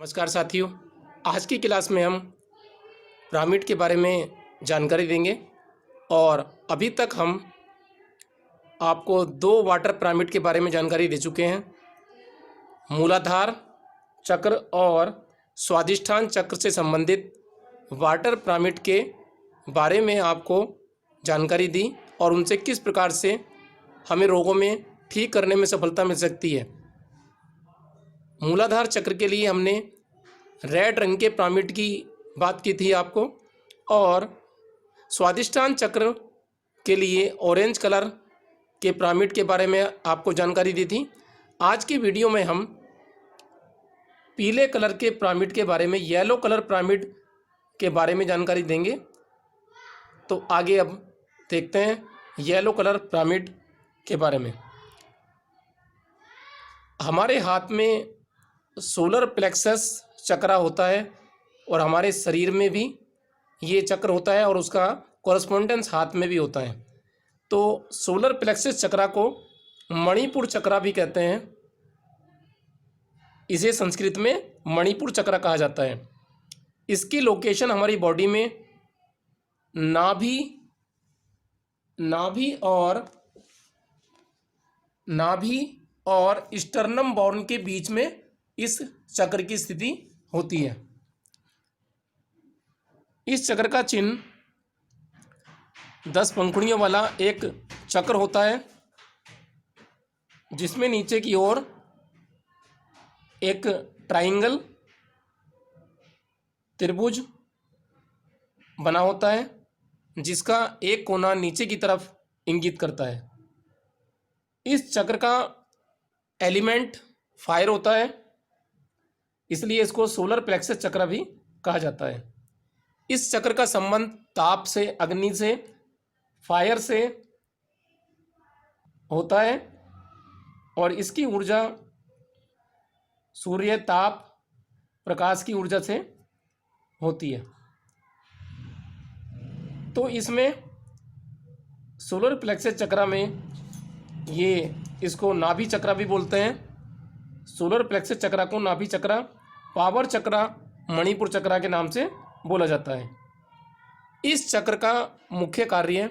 नमस्कार साथियों, आज की क्लास में हम पिरामिड के बारे में जानकारी देंगे। और अभी तक हम आपको दो वाटर पिरामिड के बारे में जानकारी दे चुके हैं। मूलाधार चक्र और स्वादिष्ठान चक्र से संबंधित वाटर पिरामिड के बारे में आपको जानकारी दी और उनसे किस प्रकार से हमें रोगों में ठीक करने में सफलता मिल सकती है। मूलाधार चक्र के लिए हमने रेड रंग के पिरामिड की बात की थी आपको, और स्वादिष्ठान चक्र के लिए ऑरेंज कलर के पिरामिड के बारे में आपको जानकारी दी थी। आज की वीडियो में हम पीले कलर के पिरामिड के बारे में, येलो कलर पिरामिड के बारे में जानकारी देंगे। तो आगे अब देखते हैं येलो कलर पिरामिड के बारे में। हमारे हाथ में सोलर प्लेक्सस चक्र होता है और हमारे शरीर में भी ये चक्र होता है और उसका कॉरस्पॉन्डेंस हाथ में भी होता है। तो सोलर प्लेक्सस चक्र को मणिपुर चक्र भी कहते हैं। इसे संस्कृत में मणिपुर चक्र कहा जाता है। इसकी लोकेशन हमारी बॉडी में नाभि और स्टर्नम बोन के बीच में इस चक्र की स्थिति होती है। इस चक्र का चिन्ह 10 पंखुड़ियों वाला एक चक्र होता है, जिसमें नीचे की ओर एक ट्रायंगल त्रिभुज बना होता है, जिसका एक कोना नीचे की तरफ इंगित करता है। इस चक्र का एलिमेंट फायर होता है, इसलिए इसको सोलर प्लेक्सस चक्र भी कहा जाता है। इस चक्र का संबंध ताप से, अग्नि से, फायर से होता है और इसकी ऊर्जा सूर्य ताप, प्रकाश की ऊर्जा से होती है। तो इसमें सोलर प्लेक्सस चक्र में इसको नाभि चक्र भी बोलते हैं। सोलर प्लेक्सस चक्र को नाभि चक्र, पावर चक्र, मणिपुर चक्र के नाम से बोला जाता है। इस चक्र का मुख्य कार्य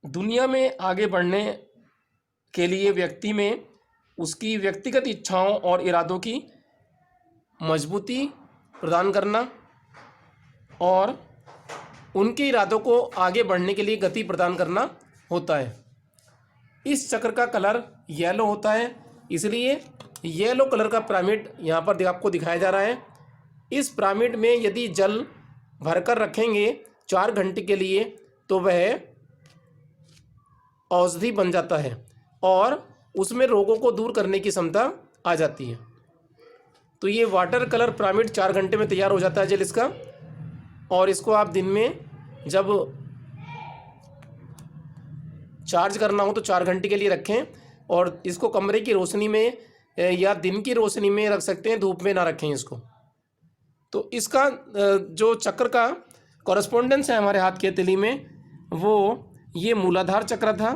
दुनिया में आगे बढ़ने के लिए व्यक्ति में उसकी व्यक्तिगत इच्छाओं और इरादों की मजबूती प्रदान करना और उनके इरादों को आगे बढ़ने के लिए गति प्रदान करना होता है। इस चक्र का कलर येलो होता है, इसलिए येलो कलर का पिरामिड यहाँ पर आपको दिखाया जा रहा है। इस पिरामिड में यदि जल भरकर रखेंगे 4 घंटे के लिए तो वह औषधि बन जाता है और उसमें रोगों को दूर करने की क्षमता आ जाती है। तो ये वाटर कलर पिरामिड 4 घंटे में तैयार हो जाता है जल इसका। और इसको आप दिन में जब चार्ज करना हो तो 4 घंटे के लिए रखें, और इसको कमरे की रोशनी में या दिन की रोशनी में रख सकते हैं, धूप में ना रखें इसको। तो इसका जो चक्र का कॉरस्पॉन्डेंस है हमारे हाथ की हथेली में, वो ये मूलाधार चक्र था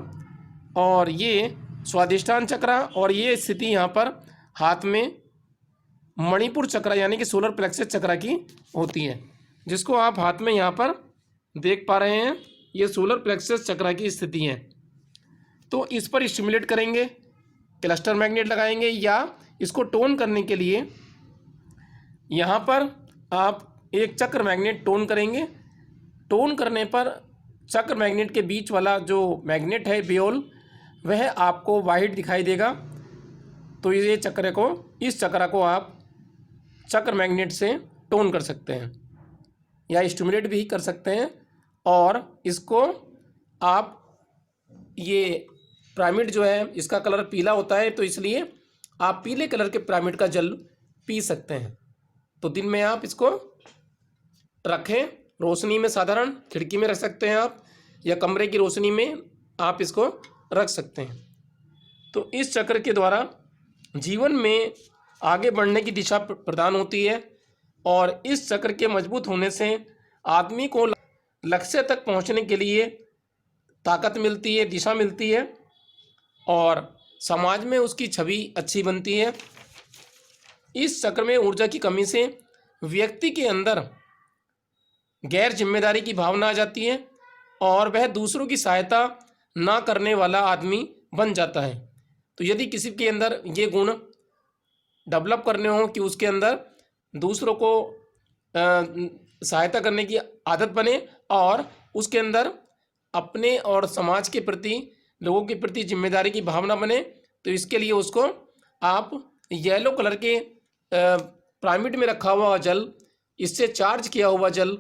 और ये स्वादिष्ठान चक्र, और ये स्थिति यहाँ पर हाथ में मणिपुर चक्र यानी कि सोलर प्लेक्सस चक्र की होती है, जिसको आप हाथ में यहाँ पर देख पा रहे हैं। ये सोलर प्लेक्सस चक्र की स्थिति है। तो इस पर स्टिमुलेट करेंगे, क्लस्टर मैग्नेट लगाएंगे, या इसको टोन करने के लिए यहाँ पर आप एक चक्र मैग्नेट टोन करेंगे। टोन करने पर चक्र मैग्नेट के बीच वाला जो मैग्नेट है बेयोल, वह आपको वाइट दिखाई देगा। तो इस चक्र को आप चक्र मैग्नेट से टोन कर सकते हैं या स्टिमुलेट भी कर सकते हैं। और इसको आप, ये पिरामिड जो है इसका कलर पीला होता है, तो इसलिए आप पीले कलर के पिरामिड का जल पी सकते हैं। तो दिन में आप इसको रखें रोशनी में, साधारण खिड़की में रख सकते हैं आप, या कमरे की रोशनी में आप इसको रख सकते हैं। तो इस चक्र के द्वारा जीवन में आगे बढ़ने की दिशा प्रदान होती है, और इस चक्र के मजबूत होने से आदमी को लक्ष्य तक पहुंचने के लिए ताकत मिलती है, दिशा मिलती है और समाज में उसकी छवि अच्छी बनती है। इस चक्र में ऊर्जा की कमी से व्यक्ति के अंदर गैर जिम्मेदारी की भावना आ जाती है और वह दूसरों की सहायता ना करने वाला आदमी बन जाता है। तो यदि किसी के अंदर ये गुण डेवलप करने हो कि उसके अंदर दूसरों को सहायता करने की आदत बने और उसके अंदर अपने और समाज के प्रति, लोगों के प्रति जिम्मेदारी की भावना बने, तो इसके लिए उसको आप येलो कलर के पिरामिड में रखा हुआ जल, इससे चार्ज किया हुआ जल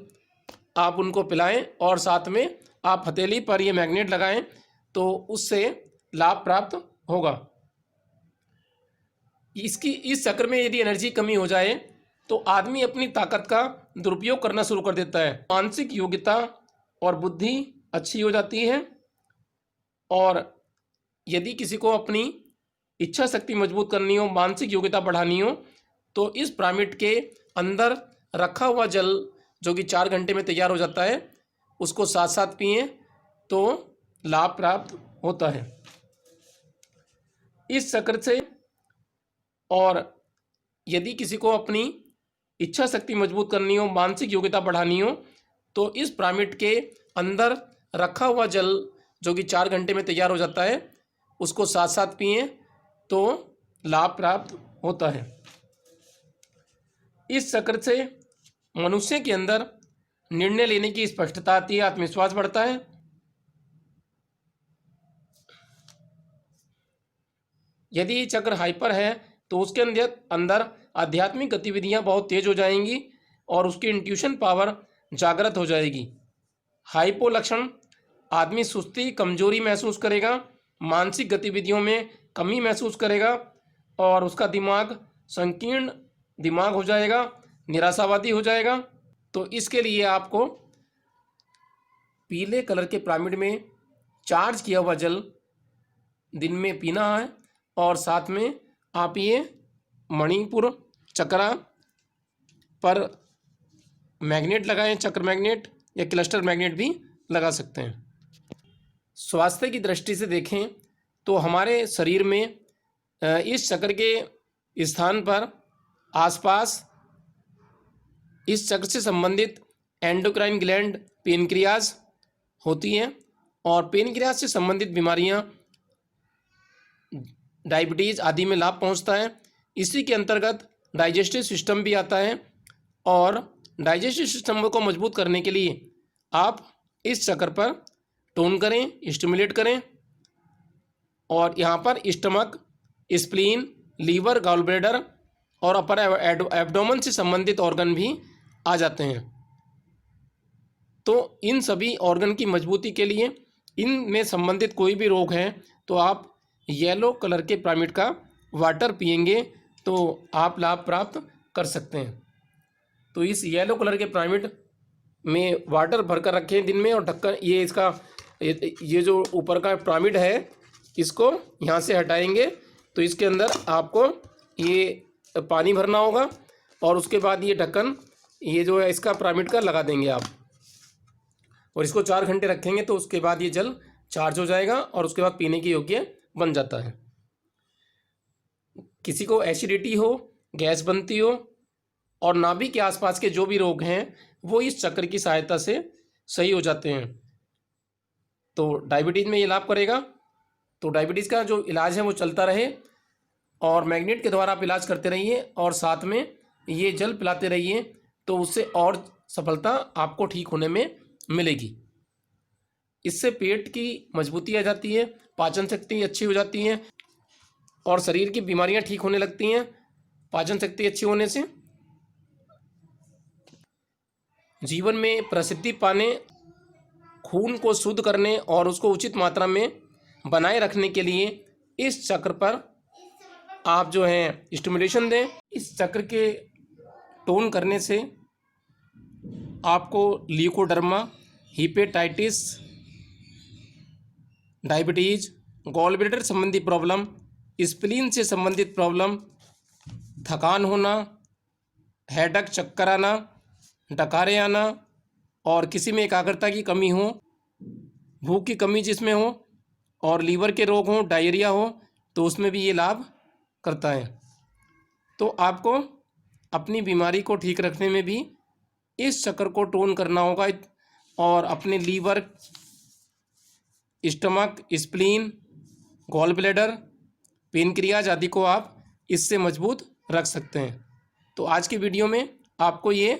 आप उनको पिलाएं और साथ में आप हथेली पर ये मैग्नेट लगाएं, तो उससे लाभ प्राप्त होगा। इस चक्र में यदि एनर्जी कमी हो जाए तो आदमी अपनी ताकत का दुरुपयोग करना शुरू कर देता है। मानसिक योग्यता और बुद्धि अच्छी हो जाती है। और यदि किसी को अपनी इच्छा शक्ति मजबूत करनी हो, मानसिक योग्यता बढ़ानी हो, तो इस पिरामिड के अंदर रखा हुआ जल जो कि 4 घंटे में तैयार हो जाता है, उसको साथ साथ पिएं तो लाभ प्राप्त होता है इस चक्र से। और यदि किसी को अपनी इच्छा शक्ति मजबूत करनी हो, मानसिक योग्यता बढ़ानी हो, तो इस पिरामिड के अंदर रखा हुआ जल जो कि 4 घंटे में तैयार हो जाता है, उसको साथ साथ पिएं तो लाभ प्राप्त होता है। इस चक्र से मनुष्य के अंदर निर्णय लेने की स्पष्टता आती है, आत्मविश्वास बढ़ता है। यदि ये चक्र हाइपर है तो उसके अंदर आध्यात्मिक गतिविधियां बहुत तेज हो जाएंगी और उसकी इंट्यूशन पावर जागृत हो जाएगी। हाइपो लक्षण आदमी सुस्ती, कमजोरी महसूस करेगा, मानसिक गतिविधियों में कमी महसूस करेगा और उसका दिमाग संकीर्ण दिमाग हो जाएगा, निराशावादी हो जाएगा। तो इसके लिए आपको पीले कलर के पिरामिड में चार्ज किया हुआ जल दिन में पीना है और साथ में आप ये मणिपुर चक्रा पर मैग्नेट लगाएं, चक्र मैग्नेट या क्लस्टर मैग्नेट भी लगा सकते हैं। स्वास्थ्य की दृष्टि से देखें तो हमारे शरीर में इस चक्र के स्थान पर आसपास इस चक्र से संबंधित एंडोक्राइन ग्लैंड, पेनक्रियाज होती हैं और पेनक्रियाज से संबंधित बीमारियां, डायबिटीज़ आदि में लाभ पहुंचता है। इसी के अंतर्गत डाइजेस्टिव सिस्टम भी आता है और डाइजेस्टिव सिस्टम को मजबूत करने के लिए आप इस चक्र पर टोन करें, स्टिमुलेट करें। और यहाँ पर stomach, spleen, liver, gallbladder और अपर एब्डोमेन से संबंधित ऑर्गन भी आ जाते हैं। तो इन सभी ऑर्गन की मजबूती के लिए, इनमें संबंधित कोई भी रोग है तो आप येलो कलर के पिरामिड का वाटर पिएंगे तो आप लाभ प्राप्त कर सकते हैं। तो इस येलो कलर के पिरामिड में वाटर भरकर रखें दिन में और ढक्कन, ये इसका ये जो ऊपर का पिरामिड है इसको यहाँ से हटाएंगे तो इसके अंदर आपको ये पानी भरना होगा और उसके बाद ये ढक्कन, ये जो है इसका पिरामिड का लगा देंगे आप और इसको 4 घंटे रखेंगे तो उसके बाद ये जल चार्ज हो जाएगा और उसके बाद पीने के योग्य बन जाता है। किसी को एसिडिटी हो, गैस बनती हो और नाभि के आसपास के जो भी रोग हैं वो इस चक्र की सहायता से सही हो जाते हैं। तो डायबिटीज़ में ये लाभ करेगा। तो डायबिटीज़ का जो इलाज है वो चलता रहे और मैग्नेट के द्वारा आप इलाज करते रहिए और साथ में ये जल पिलाते रहिए, तो उससे और सफलता आपको ठीक होने में मिलेगी। इससे पेट की मजबूती आ जाती है, पाचन शक्ति अच्छी हो जाती है और शरीर की बीमारियां ठीक होने लगती हैं पाचन शक्ति अच्छी होने से। जीवन में प्रसिद्धि पाने, खून को शुद्ध करने और उसको उचित मात्रा में बनाए रखने के लिए इस चक्र पर आप जो है स्टिमुलेशन दें। इस चक्र के टोन करने से आपको leucoderma, hepatitis, diabetes, gallbladder संबंधी प्रॉब्लम, स्प्लीन से संबंधित प्रॉब्लम, थकान होना, हेडक, चक्कर आना, डकारे आना और किसी में एकाग्रता की कमी हो, भूख की कमी जिसमें हो और लीवर के रोग हों, डायरिया हो, तो उसमें भी ये लाभ करता है। तो आपको अपनी बीमारी को ठीक रखने में भी इस चक्र को टोन करना होगा और अपने liver, stomach, spleen, gallbladder, pancreas आदि को आप इससे मजबूत रख सकते हैं। तो आज की वीडियो में आपको ये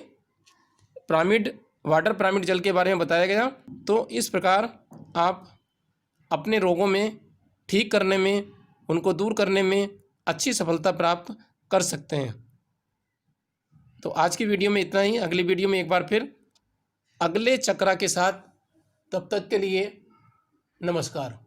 वाटर पिरामिड जल के बारे में बताया गया। तो इस प्रकार आप अपने रोगों में ठीक करने में, उनको दूर करने में अच्छी सफलता प्राप्त कर सकते हैं। तो आज की वीडियो में इतना ही। अगली वीडियो में एक बार फिर अगले चक्रा के साथ, तब तक के लिए नमस्कार।